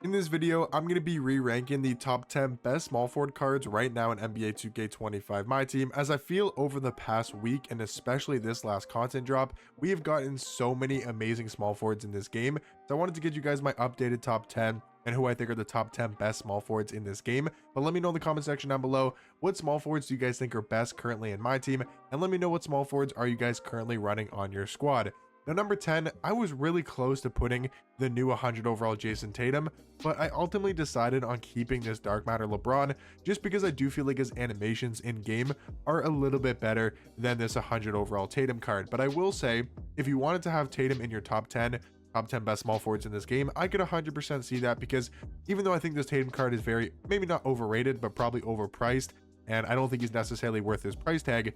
In this video, I'm going to be re-ranking the top 10 best small forward cards right now in NBA 2K25 My Team, as I feel over the past week and especially this last content drop, we have gotten so many amazing small forwards in this game. So I wanted to get you guys my updated top 10 and who I think are the top 10 best small forwards in this game. But let me know in the comment section down below, what small forwards do you guys think are best currently in my team, and let me know what small forwards are you guys currently running on your squad. Now, number 10, I was really close to putting the new 100 overall Jason Tatum, but I ultimately decided on keeping this Dark Matter LeBron just because I do feel like his animations in game are a little bit better than this 100 overall Tatum card. But I will say, if you wanted to have Tatum in your top 10 best small forwards in this game, I could 100% see that, because even though I think this Tatum card is very, maybe not overrated, but probably overpriced, and I don't think he's necessarily worth his price tag,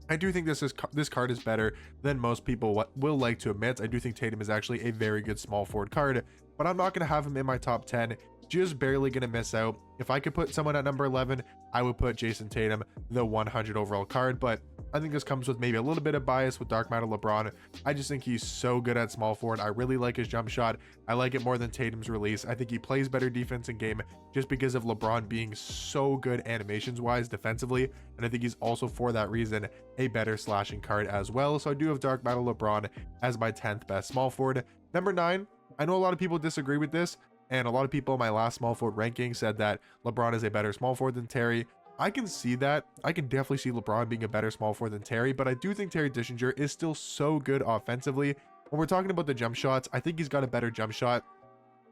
I do think this card is better than most people will like to admit. I do think Tatum is actually a very good small forward card, but I'm not going to have him in my top 10. Just barely going to miss out. If I could put someone at number 11, I would put Jason Tatum, the 100 overall card, but I think this comes with maybe a little bit of bias with Dark Matter LeBron. I just think he's so good at small forward. I really like his jump shot. I like it more than Tatum's release. I think he plays better defense in game just because of LeBron being so good animations wise defensively, and I think he's also, for that reason, a better slashing card as well. So I do have Dark Matter LeBron as my 10th best small forward. Number 9, I know a lot of people disagree with this, and a lot of people in my last small forward ranking said that LeBron is a better small forward than Terry. I can see that. I can definitely see LeBron being a better small forward than Terry, but I do think Terry Dishinger is still so good offensively. When we're talking about the jump shots, I think he's got a better jump shot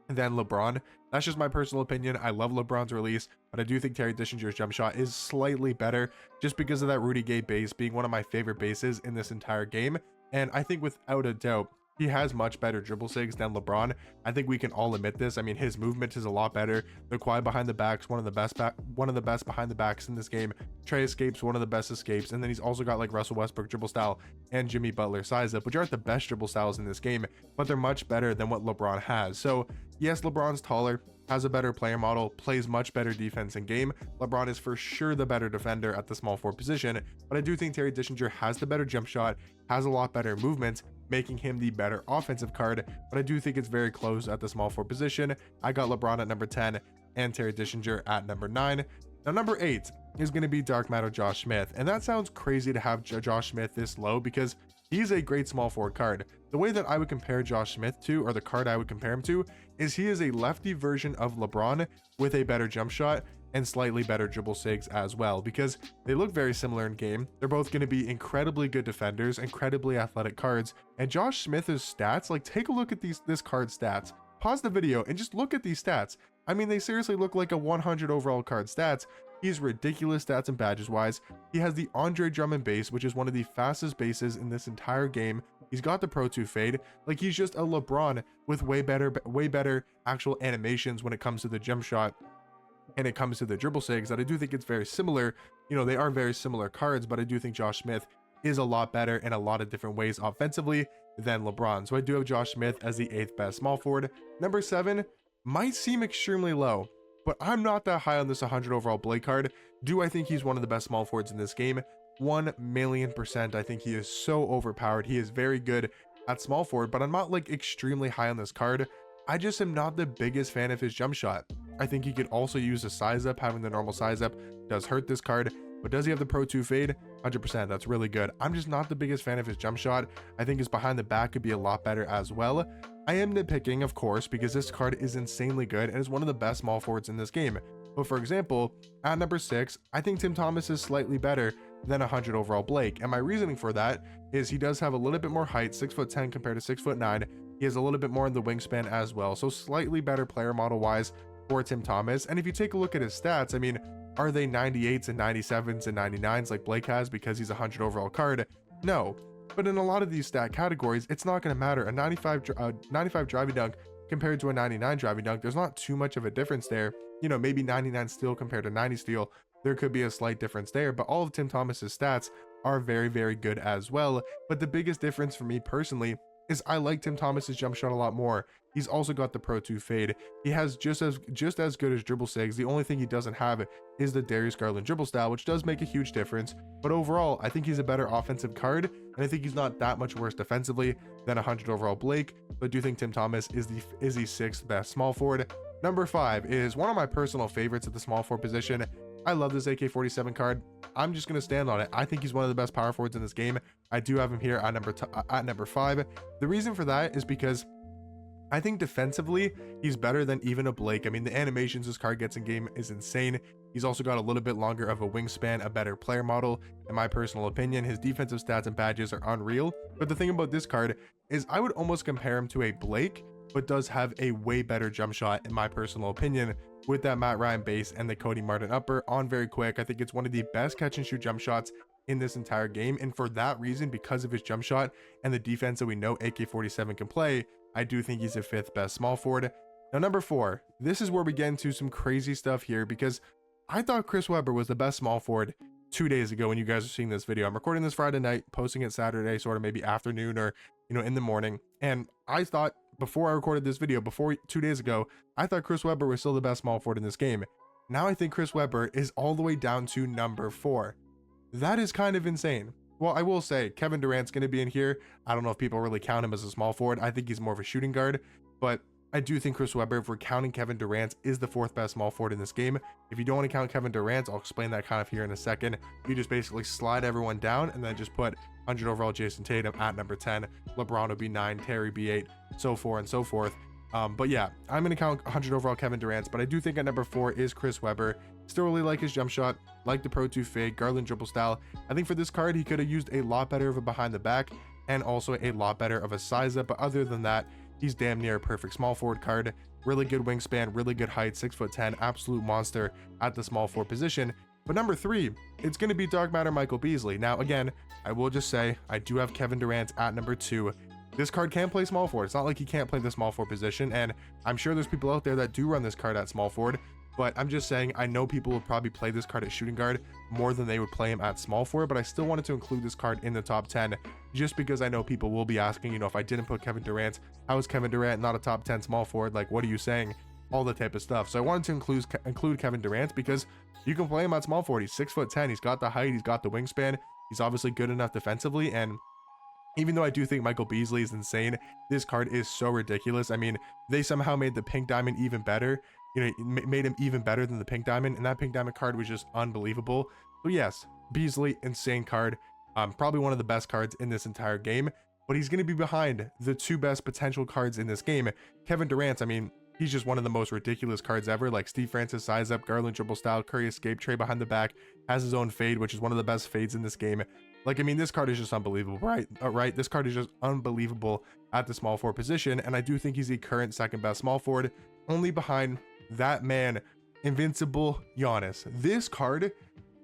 than LeBron. That's just my personal opinion. I love LeBron's release, but I do think Terry Dishinger's jump shot is slightly better just because of that Rudy Gay base being one of my favorite bases in this entire game. And I think without a doubt, he has much better dribble sigs than LeBron. I think we can all admit this. I mean, his movement is a lot better. The quiet behind the backs, one of the best behind the backs in this game. Trey escapes, one of the best escapes, and then he's also got like Russell Westbrook dribble style and Jimmy Butler size up, which aren't the best dribble styles in this game, but they're much better than what LeBron has. So yes, LeBron's taller, has a better player model, plays much better defense in game. LeBron is for sure the better defender at the small forward position, but I do think Terry Dishinger has the better jump shot, has a lot better movement, making him the better offensive card. But I do think it's very close at the small forward position. I got LeBron at number 10 and Terry Dishinger at number 9. Now, number 8 is going to be Dark Matter Josh Smith, and that sounds crazy to have Josh Smith this low because he's a great small forward card. The way that I would compare Josh Smith to, or the card I would compare him to, is he is a lefty version of LeBron with a better jump shot and slightly better dribble sigs as well, because they look very similar in game. They're both going to be incredibly good defenders, incredibly athletic cards, and Josh Smith's stats, like, take a look at this card's stats. Pause the video and just look at these stats. I mean, they seriously look like a 100 overall card stats. He's ridiculous stats and badges wise. He has the Andre Drummond base, which is one of the fastest bases in this entire game. He's got the Pro 2 fade. Like, he's just a LeBron with way better actual animations when it comes to the jump shot and it comes to the dribble sigs. That I do think it's very similar. You know, they are very similar cards, but I do think Josh Smith is a lot better in a lot of different ways offensively than LeBron. So I do have Josh Smith as the 8th best small forward. Number 7 might seem extremely low, but I'm not that high on this 100 overall Blake card. Do I think he's one of the best small forwards in this game? 1,000,000%. I think he is so overpowered. He is very good at small forward, but I'm not like extremely high on this card. I just am not the biggest fan of his jump shot. I think he could also use a size up. Having the normal size up does hurt this card, but does he have the Pro 2 fade? 100%. That's really good. I'm just not the biggest fan of his jump shot. I think his behind the back could be a lot better as well. I am nitpicking, of course, because this card is insanely good and is one of the best small forwards in this game. But for example, at number 6, I think Tim Thomas is slightly better than 100 overall Blake. And my reasoning for that is he does have a little bit more height, 6'10" compared to 6'9". He has a little bit more in the wingspan as well. So slightly better player model wise for Tim Thomas. And if you take a look at his stats, I mean, are they 98s and 97s and 99s like Blake has because he's a 100 overall card? No. But in a lot of these stat categories, it's not going to matter. A 95 driving dunk compared to a 99 driving dunk, there's not too much of a difference there. You know, maybe 99 steal compared to 90 steal, there could be a slight difference there, but all of Tim Thomas's stats are very, very good as well. But the biggest difference for me personally is I like Tim Thomas's jump shot a lot more. He's also got the Pro 2 fade. He has just as good as dribble sigs. The only thing he doesn't have is the Darius Garland dribble style, which does make a huge difference. But overall, I think he's a better offensive card, and I think he's not that much worse defensively than 100 overall Blake. But I do think Tim Thomas is the 6th best small forward. Number 5 is one of my personal favorites at the small forward position. I love this AK-47 card. I'm just going to stand on it. I think he's one of the best power forwards in this game. I do have him here at number 5. The reason for that is because I think defensively, he's better than even a Blake. I mean, the animations this card gets in game is insane. He's also got a little bit longer of a wingspan, a better player model. In my personal opinion, his defensive stats and badges are unreal. But the thing about this card is I would almost compare him to a Blake, but does have a way better jump shot in my personal opinion, with that Matt Ryan base and the Cody Martin upper on very quick. I think it's one of the best catch and shoot jump shots in this entire game. And for that reason, because of his jump shot and the defense that we know AK-47 can play, I do think he's a 5th best small forward. Now, number 4, this is where we get into some crazy stuff here, because I thought Chris Webber was the best small forward 2 days ago when you guys are seeing this video. I'm recording this Friday night, posting it Saturday, sort of maybe afternoon or, in the morning. And I thought before I recorded this video, before 2 days ago, I thought Chris Webber was still the best small forward in this game. Now I think Chris Webber is all the way down to number 4. That is kind of insane. Well, I will say Kevin Durant's going to be in here. I don't know if people really count him as a small forward. I think he's more of a shooting guard, but I do think Chris Webber, if we're counting Kevin Durant, is the 4th best small forward in this game. If you don't want to count Kevin Durant, I'll explain that kind of here in a second. You just basically slide everyone down and then just put 100 overall Jason Tatum at number 10. LeBron would be 9, Terry be 8, so forth and so forth. But yeah, I'm going to count 100 overall Kevin Durant, but I do think at number 4 is Chris Webber. Still really like his jump shot, like the Pro 2 fade, Garland dribble style. I think for this card, he could have used a lot better of a behind the back and also a lot better of a size up. But other than that, he's damn near a perfect small forward card. Really good wingspan, really good height, 6'10", absolute monster at the small forward position. But number 3, it's going to be Dark Matter Michael Beasley. Now, again, I will just say I do have Kevin Durant at number 2. This card can play small forward. It's not like he can't play the small forward position, and I'm sure there's people out there that do run this card at small forward, but I'm just saying I know people will probably play this card at shooting guard more than they would play him at small forward, but I still wanted to include this card in the top 10 just because I know people will be asking, if I didn't put Kevin Durant, how is Kevin Durant not a top 10 small forward? Like, what are you saying? All the type of stuff. So I wanted to include Kevin Durant because you can play him at small forward. He's 6'10". He's got the height. He's got the wingspan. He's obviously good enough defensively, and even though I do think Michael Beasley is insane, this card is so ridiculous. I mean, they somehow made the pink diamond even better. Made him even better than the pink diamond, and that pink diamond card was just unbelievable. So yes, Beasley, insane card. Probably one of the best cards in this entire game, but he's going to be behind the 2 best potential cards in this game. Kevin Durant, I mean, he's just one of the most ridiculous cards ever, like Steve Francis size up, Garland dribble style, Curry escape, Trey behind the back, has his own fade, which is one of the best fades in this game. Like, I mean, this card is just unbelievable, right? This card is just unbelievable at the small forward position, and I do think he's the current 2nd best small forward, only behind that man, Invincible Giannis. This card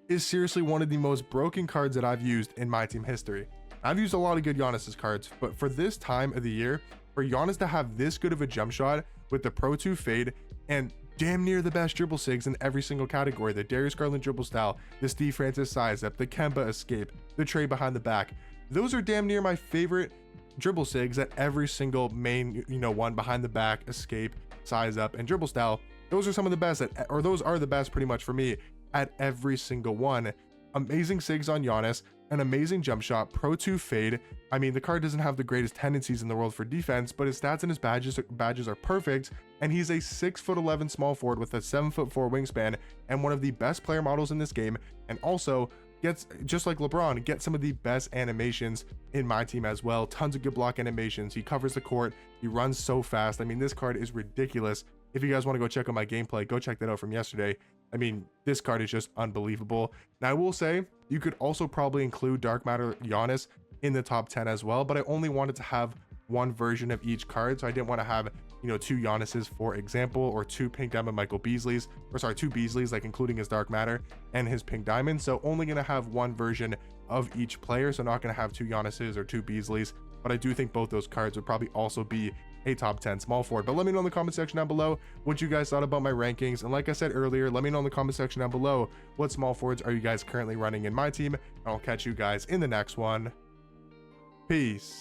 is seriously one of the most broken cards that I've used in my team history. I've used a lot of good Giannis's cards, but for this time of the year, for Giannis to have this good of a jump shot with the Pro 2 fade and damn near the best dribble sigs in every single category, the Darius Garland dribble style, the Steve Francis size up, the Kemba escape, the Trey behind the back, those are damn near my favorite dribble sigs at every single main, one behind the back, escape, size up, and dribble style. Those are some of the best those are the best pretty much for me at every single one. Amazing sigs on Giannis, an amazing jump shot, Pro 2 fade. I mean, the card doesn't have the greatest tendencies in the world for defense, but his stats and his badges are perfect, and he's a 6'11" small forward with a 7'4" wingspan and one of the best player models in this game, and also gets, just like LeBron, gets some of the best animations in my team as well. Tons of good block animations. He covers the court. He runs so fast. I mean, this card is ridiculous. If you guys want to go check out my gameplay, go check that out from yesterday. I mean, this card is just unbelievable. Now, I will say, you could also probably include Dark Matter Giannis in the top 10 as well, but I only wanted to have one version of each card, so I didn't want to have, 2 Giannis's, for example, or 2 Pink Diamond Michael Beasleys, or sorry, 2 Beasleys, like including his Dark Matter and his Pink Diamond, so only going to have one version of each player, so not going to have 2 Giannis's or 2 Beasleys, but I do think both those cards would probably also be a top 10 small forward. But let me know in the comment section down below what you guys thought about my rankings, and like I said earlier, let me know in the comment section down below what small forwards are you guys currently running in my team, and I'll catch you guys in the next one. Peace.